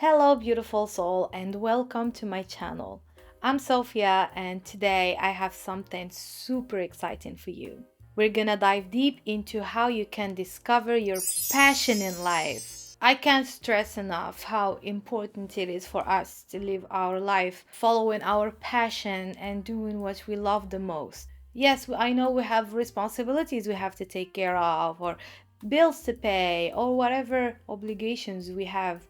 Hello, beautiful soul, and welcome to my channel. I'm Sophia, and today I have something super exciting for you. We're gonna dive deep into how you can discover your passion in life. I can't stress enough how important it is for us to live our life following our passion and doing what we love the most. Yes, I know we have responsibilities we have to take care of, or bills to pay, or whatever obligations we have,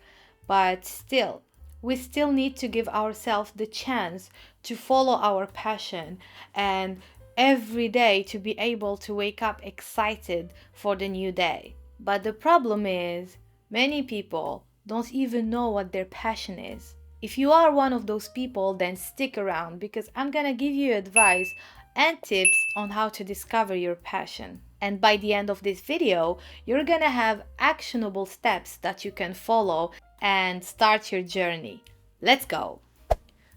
but still, we still need to give ourselves the chance to follow our passion and every day to be able to wake up excited for the new day. But the problem is, many people don't even know what their passion is. If you are one of those people, then stick around because I'm gonna give you advice and tips on how to discover your passion. And by the end of this video, you're gonna have actionable steps that you can follow and start your journey. Let's go!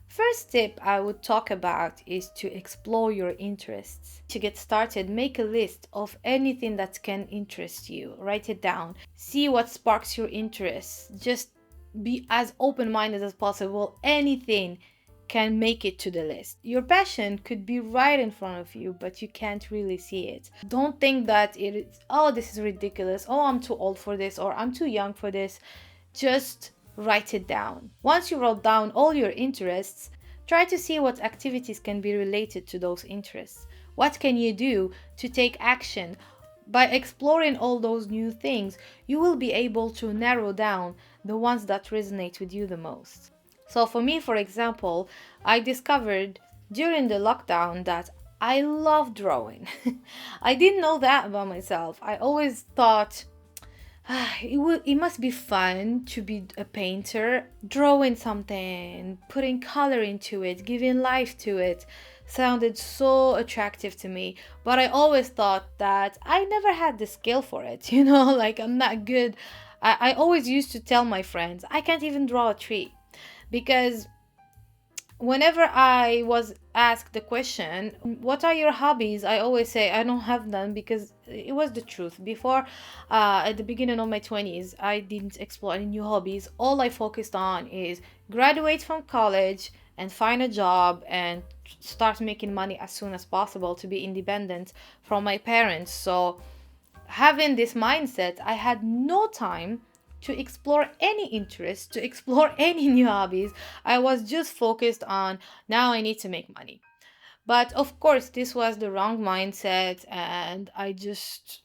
First tip I would talk about is to explore your interests. To get started, make a list of anything that can interest you. Write it down. See what sparks your interest. Just be as open-minded as possible. Anything can make it to the list. Your passion could be right in front of you, but you can't really see it. Don't think that it is, oh, this is ridiculous. Oh, I'm too old for this, or I'm too young for this. Just write it down. Once you wrote down all your interests, try to see what activities can be related to those interests. What can you do to take action? By exploring all those new things, you will be able to narrow down the ones that resonate with you the most. So, for me, for example, I discovered during the lockdown that I love drawing. I didn't know that about myself. I always thought it must be fun to be a painter, drawing something, putting color into it, giving life to it. Sounded so attractive to me, but I always thought that I never had the skill for it, like I'm not good. I always used to tell my friends, I can't even draw a tree because whenever I was asked the question, what are your hobbies? I always say I don't have none because it was the truth. Before, at the beginning of my 20s, I didn't explore any new hobbies. All I focused on is graduate from college and find a job and start making money as soon as possible to be independent from my parents. So, having this mindset, I had no time to explore any interest, to explore any new hobbies. I was just focused on now I need to make money. But of course, this was the wrong mindset, and I just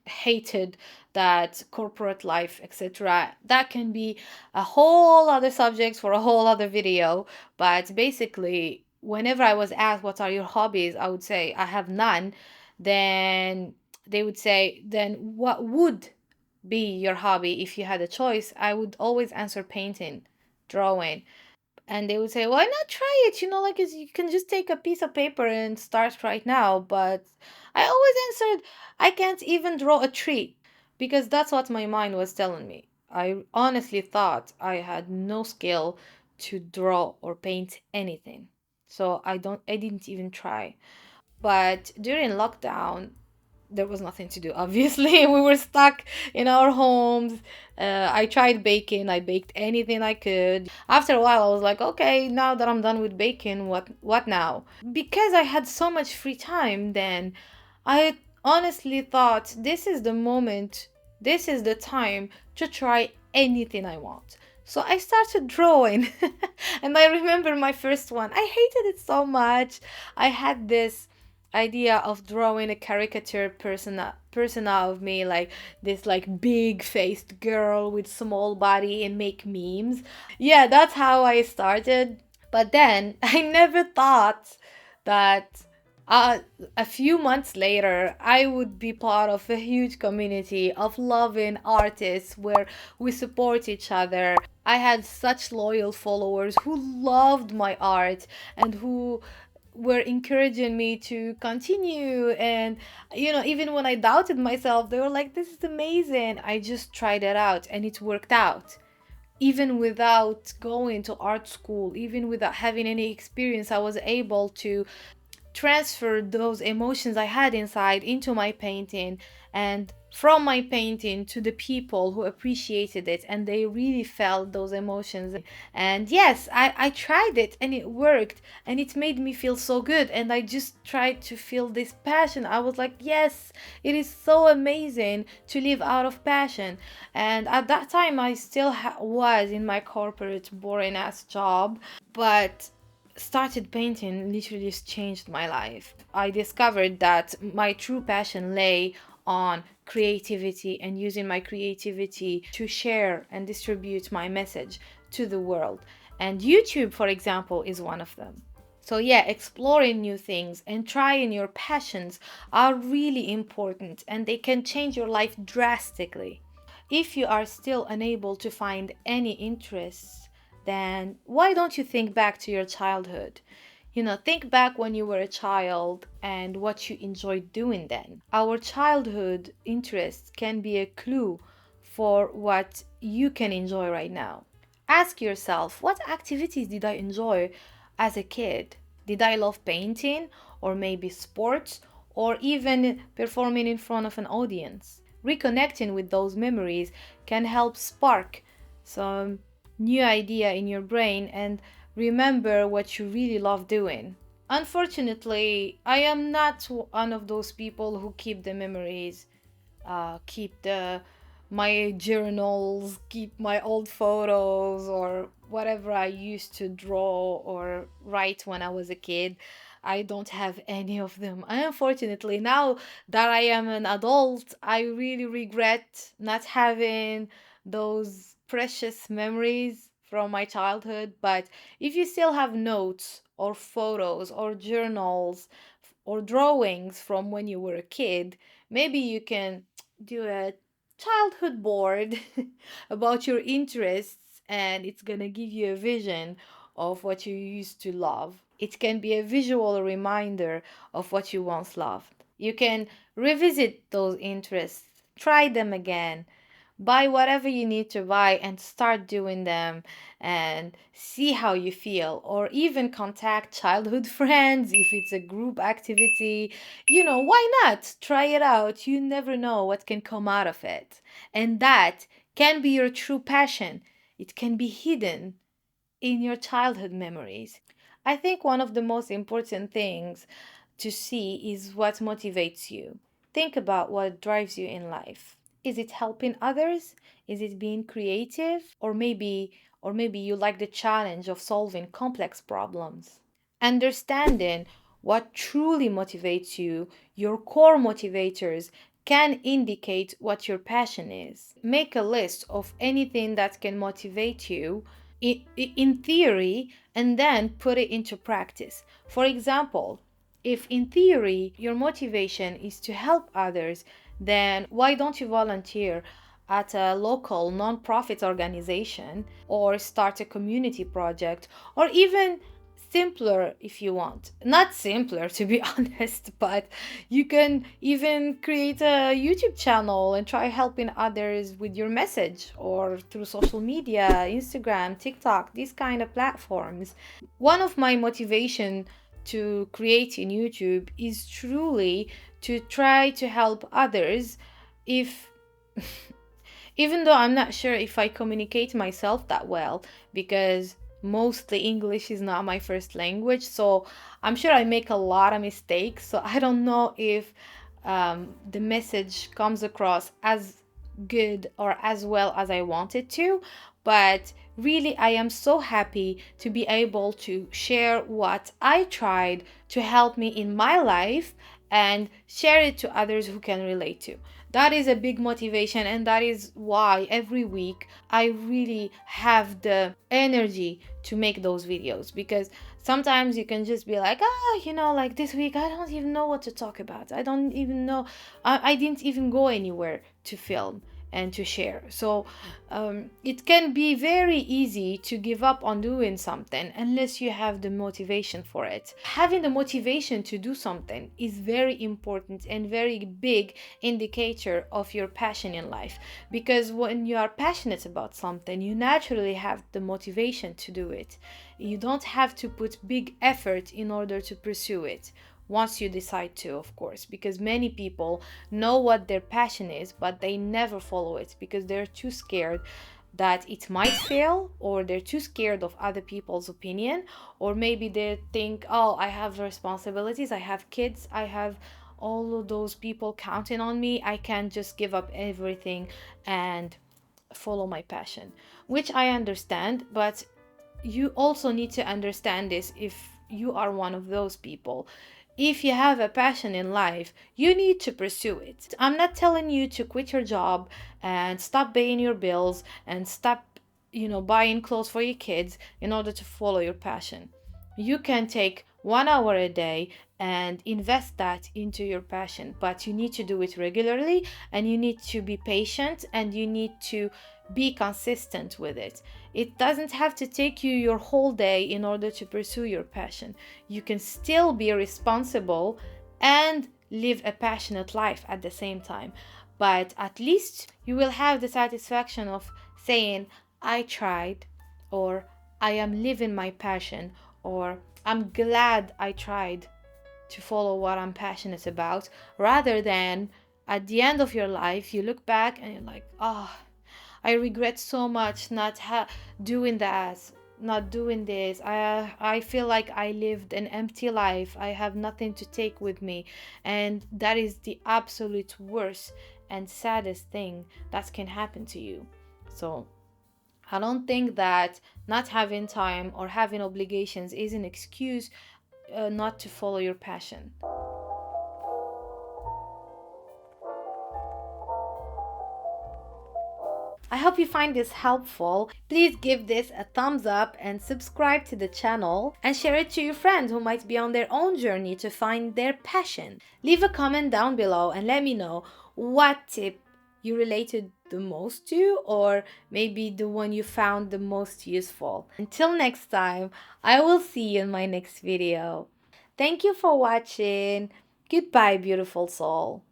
hated that corporate life, etc. That can be a whole other subject for a whole other video. But basically, whenever I was asked, what are your hobbies? I would say, I have none. Then they would say, then what would be your hobby if you had a choice? I would always answer painting, drawing. And they would say, why not try it? Like you can just take a piece of paper and start right now. But I always answered, I can't even draw a tree because that's what my mind was telling me. I honestly thought I had no skill to draw or paint anything. So I didn't even try. But during lockdown, there was nothing to do, obviously. We were stuck in our homes. I tried baking. I baked anything I could. After a while, I was like, okay, now that I'm done with baking, what now? Because I had so much free time then, I honestly thought this is the moment, this is the time to try anything I want. So I started drawing. And I remember my first one. I hated it so much. I had this idea of drawing a caricature persona of me, like this like big faced girl with small body, and make memes. Yeah, that's how I started. But then I never thought that uh, a few months later, I would be part of a huge community of loving artists where we support each other. I had such loyal followers who loved my art and who were encouraging me to continue. And even when I doubted myself, they were like, this is amazing. I just tried it out and it worked out. Even without going to art school, even without having any experience, I was able to transfer those emotions I had inside into my painting and from my painting to the people who appreciated it and they really felt those emotions. And yes, I tried it and it worked and it made me feel so good. And I just tried to feel this passion. I was like, yes, it is so amazing to live out of passion. And at that time, I still was in my corporate, boring ass job, but started painting literally just changed my life. I discovered that my true passion lay on creativity and using my creativity to share and distribute my message to the world. And YouTube, for example, is one of them. So, yeah, exploring new things and trying your passions are really important and they can change your life drastically. If you are still unable to find any interests, then why don't you think back to your childhood? Think back when you were a child and what you enjoyed doing then. Our childhood interests can be a clue for what you can enjoy right now. Ask yourself, what activities did I enjoy as a kid? Did I love painting or maybe sports or even performing in front of an audience? Reconnecting with those memories can help spark some new idea in your brain and remember what you really love doing. Unfortunately, I am not one of those people who keep the memories, keep the my journals, keep my old photos or whatever I used to draw or write when I was a kid. I don't have any of them. Unfortunately, now that I am an adult, I really regret not having those precious memories from my childhood. But if you still have notes or photos or journals or drawings from when you were a kid, maybe you can do a childhood board about your interests and it's gonna give you a vision of what you used to love. It can be a visual reminder of what you once loved. You can revisit those interests, try them again, buy whatever you need to buy and start doing them and see how you feel, or even contact childhood friends if it's a group activity. Why not try it out? You never know what can come out of it, and that can be your true passion. It can be hidden in your childhood memories. I think one of the most important things to see is what motivates you. Think about what drives you in life. Is it helping others? Is it being creative? Or maybe you like the challenge of solving complex problems. Understanding what truly motivates you, your core motivators, can indicate what your passion is. Make a list of anything that can motivate you in theory and then put it into practice. For example, if in theory your motivation is to help others, then why don't you volunteer at a local non-profit organization or start a community project, or even simpler if you want. Not simpler to be honest, but you can even create a YouTube channel and try helping others with your message or through social media, Instagram, TikTok, these kind of platforms. One of my motivation to create in YouTube is truly to try to help others. If Even though I'm not sure if I communicate myself that well, because mostly English is not my first language, so I'm sure I make a lot of mistakes. So I don't know if the message comes across as good or as well as I wanted to. But really, I am so happy to be able to share what I tried to help me in my life and share it to others who can relate to. That is a big motivation, and that is why every week I really have the energy to make those videos, because sometimes you can just be like, like this week I don't even know what to talk about. I don't even know. I didn't even go anywhere to film and to share. So it can be very easy to give up on doing something unless you have the motivation for it. Having the motivation to do something is very important and very big indicator of your passion in life, because when you are passionate about something, you naturally have the motivation to do it. You don't have to put big effort in order to pursue it. once you decide to, of course, because many people know what their passion is, but they never follow it because they're too scared that it might fail, or they're too scared of other people's opinion, or maybe they think, oh, I have responsibilities, I have kids, I have all of those people counting on me, I can't just give up everything and follow my passion, which I understand. But you also need to understand this if you are one of those people. If you have a passion in life, you need to pursue it. I'm not telling you to quit your job and stop paying your bills and stop, buying clothes for your kids in order to follow your passion. You can take 1 hour a day and invest that into your passion, but you need to do it regularly, and you need to be patient, and you need to be consistent with it. It doesn't have to take you your whole day in order to pursue your passion. You can still be responsible and live a passionate life at the same time. But at least you will have the satisfaction of saying, I tried, or I am living my passion, or I'm glad I tried to follow what I'm passionate about, rather than at the end of your life, you look back and you're like, oh, I regret so much not doing that, not doing this. I feel like I lived an empty life. I have nothing to take with me, and that is the absolute worst and saddest thing that can happen to you. So I don't think that not having time or having obligations is an excuse not to follow your passion. I hope you find this helpful. Please give this a thumbs up and subscribe to the channel, and share it to your friends who might be on their own journey to find their passion. Leave a comment down below and let me know what tip you related the most to, or maybe the one you found the most useful. Until next time, I will see you in my next video. Thank you for watching. Goodbye, beautiful soul.